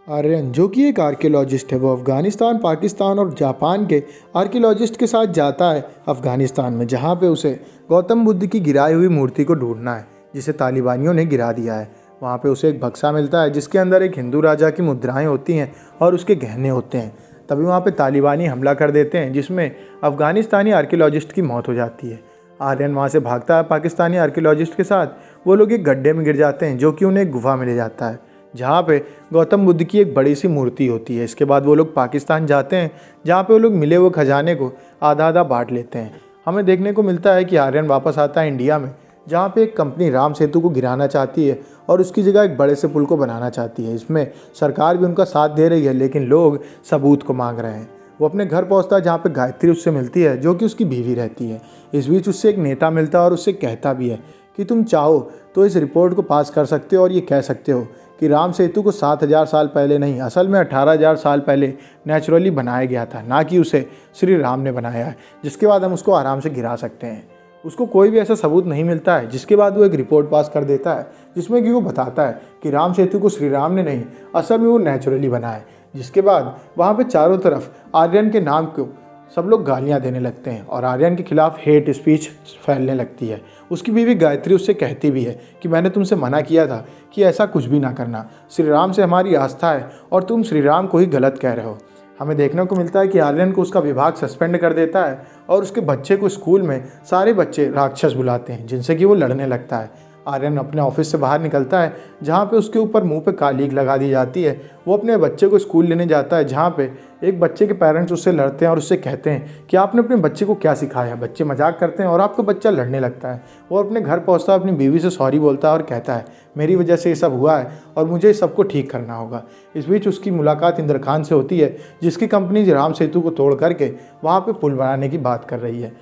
आर्यन, जो कि एक आर्कियोलॉजिस्ट है, वो अफ़गानिस्तान, पाकिस्तान और जापान के आर्कियोलॉजिस्ट के साथ जाता है अफ़गानिस्तान में, जहाँ पे उसे गौतम बुद्ध की गिराई हुई मूर्ति को ढूंढना है, जिसे तालिबानियों ने गिरा दिया है। वहाँ पे उसे एक बक्सा मिलता है जिसके अंदर एक हिंदू राजा की मुद्राएं होती हैं और उसके गहने होते हैं। तभी वहाँ पे तालिबानी हमला कर देते हैं, जिसमें अफ़गानिस्तानी आर्कियोलॉजिस्ट की मौत हो जाती है। आर्यन वहाँ से भागता है पाकिस्तानी आर्कियोलॉजिस्ट के साथ। वो लोग एक गड्ढे में गिर जाते हैं, जो कि उन्हें एक गुफा में ले जाता है, जहाँ पे गौतम बुद्ध की एक बड़ी सी मूर्ति होती है। इसके बाद वो लोग पाकिस्तान जाते हैं, जहाँ पे वो लोग मिले हुए खजाने को आधा आधा बांट लेते हैं। हमें देखने को मिलता है कि आर्यन वापस आता है इंडिया में, जहाँ पे एक कंपनी राम सेतु को गिराना चाहती है और उसकी जगह एक बड़े से पुल को बनाना चाहती है। इसमें सरकार भी उनका साथ दे रही है, लेकिन लोग सबूत को मांग रहे हैं। वो अपने घर पहुंचता है, जहाँ पे गायत्री उससे मिलती है, जो कि उसकी बीवी रहती है। इस बीच उससे एक नेता मिलता है और उससे कहता भी है कि तुम चाहो तो इस रिपोर्ट को पास कर सकते हो और ये कह सकते हो कि राम सेतु को 7,000 साल पहले नहीं, असल में 18,000 साल पहले नेचुरली बनाया गया था, ना कि उसे श्री राम ने बनाया है। जिसके बाद हम उसको आराम से गिरा सकते हैं। उसको कोई भी ऐसा सबूत नहीं मिलता है, जिसके बाद वो एक रिपोर्ट पास कर देता है, जिसमें कि वो बताता है कि राम सेतु को श्री राम ने नहीं, असल में वो नेचुरली बना है। जिसके बाद वहाँ पे चारों तरफ आर्यन के नाम को सब लोग गालियाँ देने लगते हैं और आर्यन के खिलाफ हेट स्पीच फैलने लगती है। उसकी बीवी गायत्री उससे कहती भी है कि मैंने तुमसे मना किया था कि ऐसा कुछ भी ना करना, श्री राम से हमारी आस्था है और तुम श्री राम को ही गलत कह रहे हो। हमें देखने को मिलता है कि आर्यन को उसका विभाग सस्पेंड कर देता है और उसके बच्चे को स्कूल में सारे बच्चे राक्षस बुलाते हैं, जिनसे कि वो लड़ने लगता है। आर्यन अपने ऑफिस से बाहर निकलता है, जहाँ पे उसके ऊपर मुंह पे कालीक लगा दी जाती है। वो अपने बच्चे को स्कूल लेने जाता है, जहाँ पे एक बच्चे के पेरेंट्स उससे लड़ते हैं और उससे कहते हैं कि आपने अपने बच्चे को क्या सिखाया। बच्चे मजाक करते हैं और आपका बच्चा लड़ने लगता है। वो अपने घर पहुँचता है, अपनी बीवी से सॉरी बोलता है और कहता है मेरी वजह से ये सब हुआ है और मुझे इस सबको ठीक करना होगा। इस बीच उसकी मुलाकात इंद्रकांत से होती है, जिसकी कंपनी राम सेतु को तोड़ करके वहाँ पर पुल बनाने की बात कर रही है।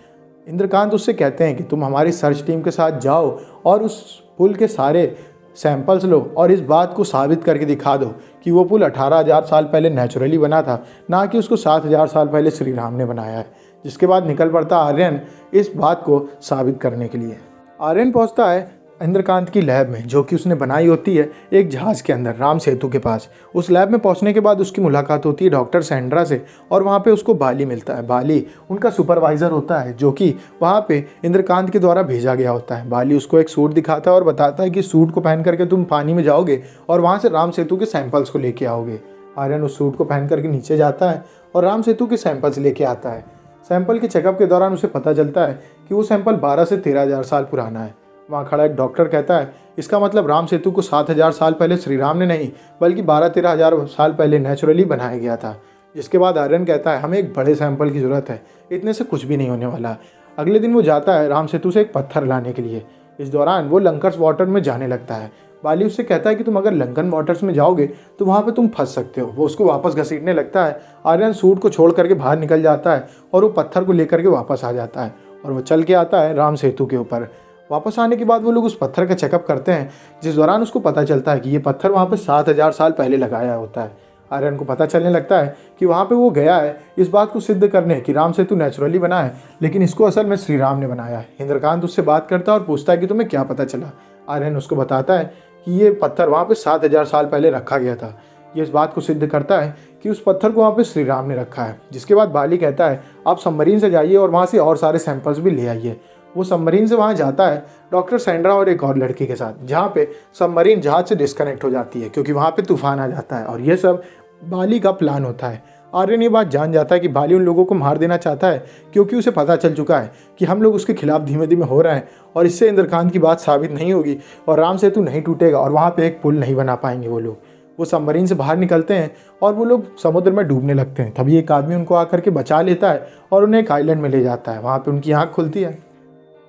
इंद्रकांत उससे कहते हैं कि तुम हमारी सर्च टीम के साथ जाओ और उस पुल के सारे सैंपल्स लो और इस बात को साबित करके दिखा दो कि वो पुल 18,000 साल पहले नेचुरली बना था, ना कि उसको 7,000 साल पहले श्री राम ने बनाया है। जिसके बाद निकल पड़ता आर्यन इस बात को साबित करने के लिए। आर्यन पहुंचता है इंद्रकांत की लैब में, जो कि उसने बनाई होती है एक जहाज़ के अंदर राम सेतु के पास। उस लैब में पहुंचने के बाद उसकी मुलाकात होती है डॉक्टर सैंड्रा से और वहां पे उसको बाली मिलता है। बाली उनका सुपरवाइज़र होता है, जो कि वहां पे इंद्रकांत के द्वारा भेजा गया होता है। बाली उसको एक सूट दिखाता है और बताता है कि सूट को पहन करके तुम पानी में जाओगे और वहाँ से राम सेतु के सैंपल्स को लेके आओगे। आर्यन उस सूट को पहन करके नीचे जाता है और राम सेतु के सैंपल्स लेके आता है। सैंपल के चेकअप के दौरान उसे पता चलता है कि वो सैंपल 12 से 13,000 साल पुराना है। वहाँ खड़ा एक डॉक्टर कहता है इसका मतलब राम सेतु को 7,000 साल पहले श्री राम ने नहीं, बल्कि 12-13,000 साल पहले नेचुरली बनाया गया था। जिसके बाद आर्यन कहता है हमें एक बड़े सैंपल की ज़रूरत है, इतने से कुछ भी नहीं होने वाला। अगले दिन वो जाता है राम सेतु से एक पत्थर लाने के लिए। इस दौरान वो लंकर्स वाटर में जाने लगता है। बाली उससे कहता है कि तुम अगर लंकन वाटर्स में जाओगे तो वहाँ पे तुम फंस सकते हो। वो उसको वापस घसीटने लगता है। आर्यन सूट को छोड़ करके बाहर निकल जाता है और वो पत्थर को लेकर के वापस आ जाता है और वो चल के आता है राम सेतु के ऊपर। वापस आने के बाद वो लोग उस पत्थर का चेकअप करते हैं, जिस दौरान उसको पता चलता है कि ये पत्थर वहाँ पे 7,000 साल पहले लगाया होता है। आर्यन को पता चलने लगता है कि वहाँ पे वो गया है इस बात को सिद्ध करने कि राम सेतु नेचुरली बना है, लेकिन इसको असल में श्री राम ने बनाया है। इंद्रकांत उससे बात करता है और पूछता है कि तुम्हें क्या पता चला। आर्यन उसको बताता है कि ये पत्थर वहाँ पे 7,000 साल पहले रखा गया था। ये इस बात को सिद्ध करता है कि उस पत्थर को वहाँ पे श्री राम ने रखा है। जिसके बाद बाली कहता है आप सबमरीन से जाइए और वहाँ से और सारे सैंपल्स भी ले आइए। वो सबमरीन से वहाँ जाता है डॉक्टर सैंड्रा और एक और लड़की के साथ, जहाँ पे सबमरीन जहाज से डिस्कनेक्ट हो जाती है क्योंकि वहाँ पे तूफान आ जाता है और ये सब बाली का प्लान होता है। आर्यन ये बात जान जाता है कि बाली उन लोगों को मार देना चाहता है, क्योंकि उसे पता चल चुका है कि हम लोग उसके खिलाफ धीमे धीमे हो रहे हैं और इससे इंद्रकांत की बात साबित नहीं होगी और राम सेतु नहीं टूटेगा और वहाँ पे एक पुल नहीं बना पाएंगे वो लोग। वो सबमरीन से बाहर निकलते हैं और वो लोग समुद्र में डूबने लगते हैं। तभी एक आदमी उनको आकर के बचा लेता है और उन्हें एक आइलैंड में ले जाता है। वहाँ पर उनकी आँख खुलती है।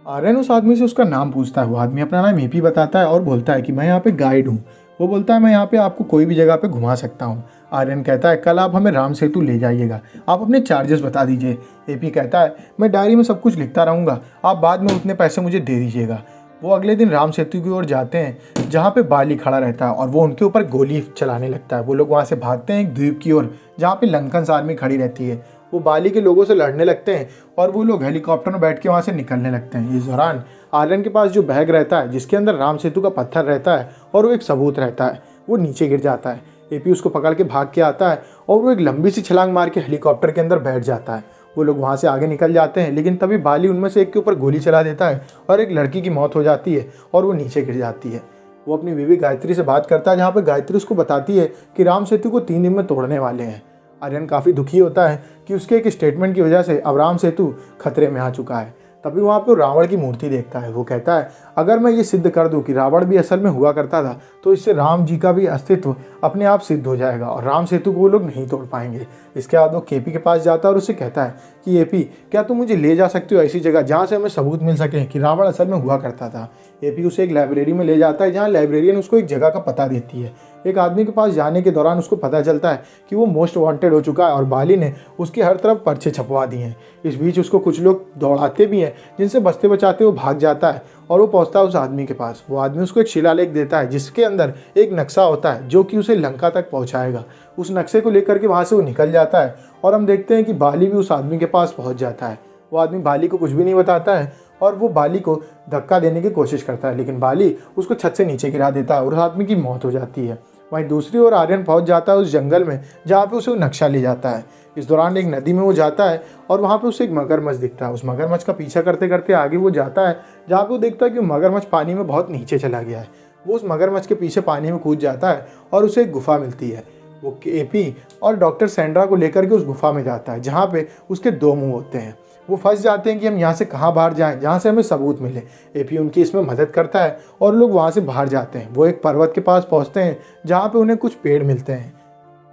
आर्यन उस आदमी से उसका नाम पूछता है। वो आदमी अपना नाम एपी बताता है और बोलता है कि मैं यहाँ पे गाइड हूँ। वो बोलता है मैं यहाँ पे आपको कोई भी जगह पे घुमा सकता हूँ। आर्यन कहता है कल आप हमें राम सेतु ले जाइएगा, आप अपने चार्जेस बता दीजिए। एपी कहता है मैं डायरी में सब कुछ लिखता रहूँगा, आप बाद में उतने पैसे मुझे दे दीजिएगा। वो अगले दिन राम सेतु की ओर जाते हैं, जहाँ पे बाली खड़ा रहता है और वो उनके ऊपर गोली चलाने लगता है। वो लोग वहाँ से भागते हैं एक द्वीप की ओर, जहाँ पे लंकन आर्मी खड़ी रहती है। वो बाली के लोगों से लड़ने लगते हैं और वो लोग हेलीकॉप्टर में बैठ के वहाँ से निकलने लगते हैं। इस दौरान आर्यन के पास जो बैग रहता है, जिसके अंदर राम सेतु का पत्थर रहता है और वो एक सबूत रहता है, वो नीचे गिर जाता है। एपी उसको पकड़ के भाग के आता है और वो एक लंबी सी छलांग मार के हेलीकॉप्टर के अंदर बैठ जाता है। वो लोग वहाँ से आगे निकल जाते हैं, लेकिन तभी बाली उनमें से एक के ऊपर गोली चला देता है और एक लड़की की मौत हो जाती है और वो नीचे गिर जाती है। वो अपनी बीवी गायत्री से बात करता है, जहाँ पर गायत्री उसको बताती है कि राम सेतु को 3 दिन में तोड़ने वाले हैं। आर्यन काफ़ी दुखी होता है कि उसके एक स्टेटमेंट की वजह से अब राम सेतु खतरे में आ चुका है। तभी वहाँ पे रावण की मूर्ति देखता है। वो कहता है, अगर मैं ये सिद्ध कर दूं कि रावण भी असल में हुआ करता था तो इससे राम जी का भी अस्तित्व अपने आप सिद्ध हो जाएगा और राम सेतु को वो लोग नहीं तोड़ पाएंगे। इसके बाद वो केपी के पास जाता है और उससे कहता है कि एपी, क्या तुम मुझे ले जा सकते हो ऐसी जगह जहाँ से हमें सबूत मिल सके कि रावण असल में हुआ करता था। एपी उसे एक लाइब्रेरी में ले जाता है, जहाँ लाइब्रेरियन उसको एक जगह का पता देती है। एक आदमी के पास जाने के दौरान उसको पता चलता है कि वो मोस्ट वांटेड हो चुका है और बाली ने उसके हर तरफ पर्चे छपवा दिए हैं। इस बीच उसको कुछ लोग दौड़ाते भी हैं, जिनसे बचते बचाते वो भाग जाता है और वो पहुंचता है उस आदमी के पास। वो आदमी उसको एक शिलालेख देता है जिसके अंदर एक नक्शा होता है जो कि उसे लंका तक पहुंचाएगा। उस नक्शे को लेकर के वहाँ से वो निकल जाता है और हम देखते हैं कि बाली भी उस आदमी के पास पहुँच जाता है। वो आदमी बाली को कुछ भी नहीं बताता है और वो बाली को धक्का देने की कोशिश करता है, लेकिन बाली उसको छत से नीचे गिरा देता है और उस आदमी की मौत हो जाती है। वहीं दूसरी ओर आर्यन पहुंच जाता है उस जंगल में जहाँ पे उसे वो नक्शा ले जाता है। इस दौरान एक नदी में वो जाता है और वहाँ पे उसे एक मगरमच्छ दिखता है। उस मगरमच्छ का पीछा करते करते आगे वो जाता है, जहाँ पे वो देखता है कि मगरमच्छ पानी में बहुत नीचे चला गया है। वो उस मगरमच्छ के पीछे पानी में कूद जाता है और उसे एक गुफा मिलती है। वो एपी और डॉक्टर सैंड्रा को लेकर के उस गुफा में जाता है, जहाँ पे उसके 2 मुंह होते हैं। वो फंस जाते हैं कि हम यहाँ से कहाँ बाहर जाएं जहाँ से हमें सबूत मिले। एपी उनकी इसमें मदद करता है और लोग वहाँ से बाहर जाते हैं। वो एक पर्वत के पास पहुँचते हैं जहाँ पे उन्हें कुछ पेड़ मिलते हैं।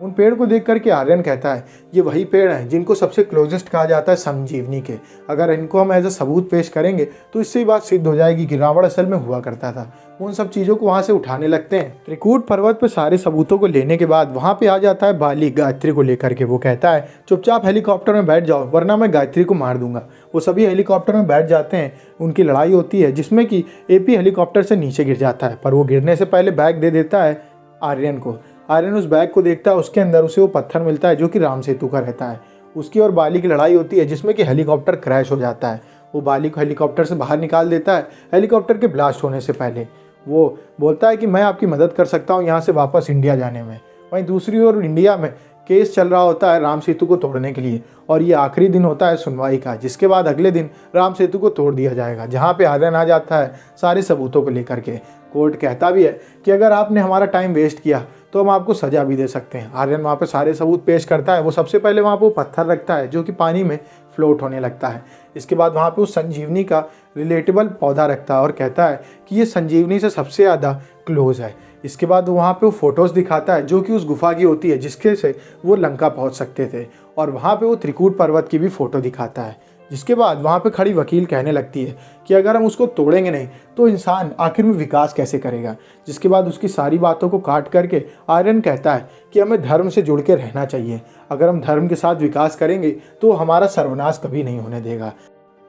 उन पेड़ को देख करके आर्यन कहता है, ये वही पेड़ हैं जिनको सबसे क्लोजेस्ट कहा जाता है संजीवनी के। अगर इनको हम एज अ सबूत पेश करेंगे तो इससे बात सिद्ध हो जाएगी कि रावण असल में हुआ करता था। उन सब चीज़ों को वहाँ से उठाने लगते हैं। त्रिकूट पर्वत पर सारे सबूतों को लेने के बाद वहाँ पे आ जाता है बाली गायत्री को लेकर के। वो कहता है, चुपचाप हेलीकॉप्टर में बैठ जाओ वरना मैं गायत्री को मार दूंगा। वो सभी हेलीकॉप्टर में बैठ जाते हैं। उनकी लड़ाई होती है जिसमें कि एपी हेलीकॉप्टर से नीचे गिर जाता है, पर वो गिरने से पहले बैग दे देता है आर्यन को। आर्यन उस बैग को देखता है, उसके अंदर उसे वो पत्थर मिलता है जो कि राम सेतु का रहता है। उसकी और बाली की लड़ाई होती है जिसमें कि हेलीकॉप्टर क्रैश हो जाता है। वो बाली को हेलीकॉप्टर से बाहर निकाल देता है हेलीकॉप्टर के ब्लास्ट होने से पहले। वो बोलता है कि मैं आपकी मदद कर सकता हूँ यहाँ से वापस इंडिया जाने में। वहीं दूसरी ओर इंडिया में केस चल रहा होता है राम सेतु को तोड़ने के लिए और ये आखिरी दिन होता है सुनवाई का, जिसके बाद अगले दिन राम सेतु को तोड़ दिया जाएगा, जहाँ पे आर्यन आ जाता है सारे सबूतों को लेकर के। कोर्ट कहता भी है कि अगर आपने हमारा टाइम वेस्ट किया तो हम आपको सज़ा भी दे सकते हैं। आर्यन वहाँ पे सारे सबूत पेश करता है। वो सबसे पहले वहाँ पे वो पत्थर रखता है जो कि पानी में फ्लोट होने लगता है। इसके बाद वहाँ पे वो संजीवनी का रिलेटेबल पौधा रखता है और कहता है कि ये संजीवनी से सबसे ज़्यादा क्लोज है। इसके बाद वहाँ पे वो फोटोज़ दिखाता है जो कि उस गुफा की होती है जिसके से वो लंका पहुँच सकते थे, और वहाँ पे वो त्रिकूट पर्वत की भी फ़ोटो दिखाता है। जिसके बाद वहाँ पे खड़ी वकील कहने लगती है कि अगर हम उसको तोड़ेंगे नहीं तो इंसान आखिर में विकास कैसे करेगा। जिसके बाद उसकी सारी बातों को काट करके आर्यन कहता है कि हमें धर्म से जुड़ के रहना चाहिए। अगर हम धर्म के साथ विकास करेंगे तो हमारा सर्वनाश कभी नहीं होने देगा।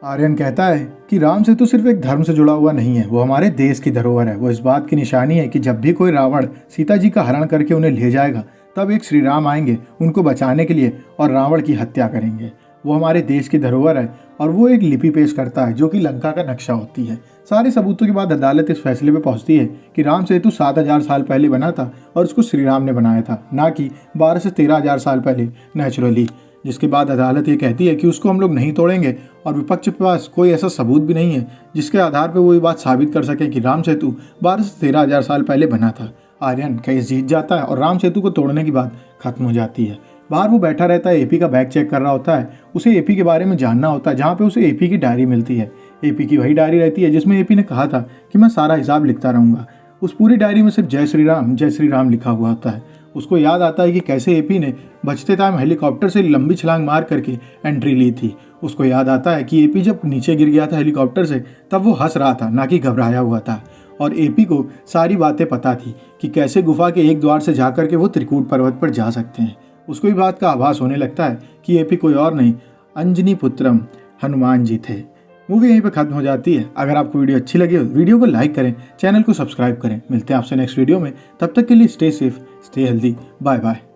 आर्यन कहता है कि राम सेतु सिर्फ एक धर्म से जुड़ा हुआ नहीं है, वो हमारे देश की धरोहर है। वो इस बात की निशानी है कि जब भी कोई रावण सीता जी का हरण करके उन्हें ले जाएगा तब एक श्री राम आएंगे उनको बचाने के लिए और रावण की हत्या करेंगे। वो हमारे देश की धरोहर है। और वो एक लिपि पेश करता है जो कि लंका का नक्शा होती है। सारे सबूतों के बाद अदालत इस फैसले पर पहुंचती है कि राम सेतु 7000 साल पहले बना था और उसको श्री राम ने बनाया था, ना कि 12 से 13,000 साल पहले नेचुरली। जिसके बाद अदालत ये कहती है कि उसको हम लोग नहीं तोड़ेंगे और विपक्ष के पास कोई ऐसा सबूत भी नहीं है जिसके आधार पर वो ये बात साबित कर सके कि राम सेतु 12 से 13,000 साल पहले बना था। आर्यन केस जीत जाता है और राम सेतु को तोड़ने की बात खत्म हो जाती है। बाहर वो बैठा रहता है, एपी का बैग चेक कर रहा होता है। उसे एपी के बारे में जानना होता है, जहाँ पे उसे एपी की डायरी मिलती है। एपी की वही डायरी रहती है जिसमें एपी ने कहा था कि मैं सारा हिसाब लिखता रहूँगा। उस पूरी डायरी में सिर्फ जय श्री राम लिखा हुआ होता है। उसको याद आता है कि कैसे एपी ने बचते टाइम हेलीकॉप्टर से लंबी छलांग मार करके एंट्री ली थी। उसको याद आता है कि एपी जब नीचे गिर गया था हेलीकॉप्टर से तब वो हंस रहा था, ना कि घबराया हुआ था। और एपी को सारी बातें पता थी कि कैसे गुफा के एक द्वार से जाकर के वो त्रिकूट पर्वत पर जा सकते हैं। उसको भी बात का आभास होने लगता है कि एपी कोई और नहीं, अंजनी पुत्रम हनुमान जी थे। मूवी यहीं पे खत्म हो जाती है। अगर आपको वीडियो अच्छी लगी हो वीडियो को लाइक करें, चैनल को सब्सक्राइब करें। मिलते हैं आपसे नेक्स्ट वीडियो में, तब तक के लिए stay safe, stay healthy, bye bye.